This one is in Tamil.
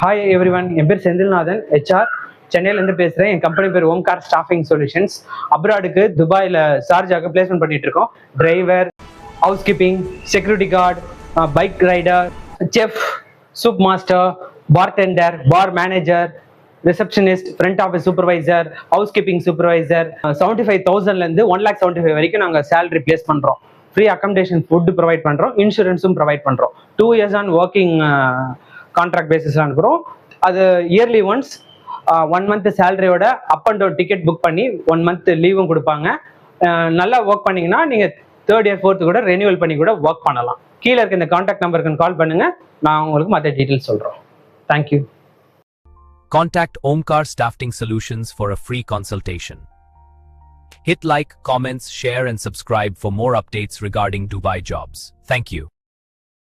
ஹாய் எவ்ரி ஒன், என் பேர் செந்தில்நாதன், ஹெச்ஆர், சென்னையிலேருந்து பேசுகிறேன். என் கம்பெனி பேர் ஓம்கார் ஸ்டாஃபிங் சொல்யூஷன்ஸ். அப்ராடுக்கு துபாயில் ஷார்ஜாக்கு பிளேஸ்மெண்ட் பண்ணிட்டு இருக்கோம். Driver, house keeping, security guard, bike rider, chef, soup master, bartender, bar manager, receptionist, front office supervisor, house keeping supervisor, 75,000லேருந்து 1,75,000 வரைக்கும் நாங்கள் சேலரி பிளேஸ் பண்ணுறோம். ஃப்ரீ அக்கமடேஷன், ஃபுட்டு ப்ரொவைட் பண்ணுறோம், இன்சூரன்ஸும் ப்ரொவைட் பண்ணுறோம். 2 years ஆன் ஒர்க்கிங் கான்ட்ராக்ட் பேசிஸ்ல அனுப்புகிறோம். அது இயர்லி ஒன்ஸ் 1 month சேலரியோட up and down ticket book பண்ணி 1 month லீவும் கொடுப்பாங்க. நல்லா ஒர்க் பண்ணீங்கன்னா நீங்கள் 3rd year 4th கூட ரெனியூவல் பண்ணி கூட ஒர்க் பண்ணலாம். கீழே இருக்க இந்த கான்டாக்ட் நம்பருக்கு கால் பண்ணுங்க, நான் உங்களுக்கு மற்ற டீட்டெயில்ஸ் சொல்கிறோம். Thank you. Contact Omkar Staffing Solutions for a free consultation. Hit like, comments, share and subscribe for more updates regarding Dubai jobs. Thank you.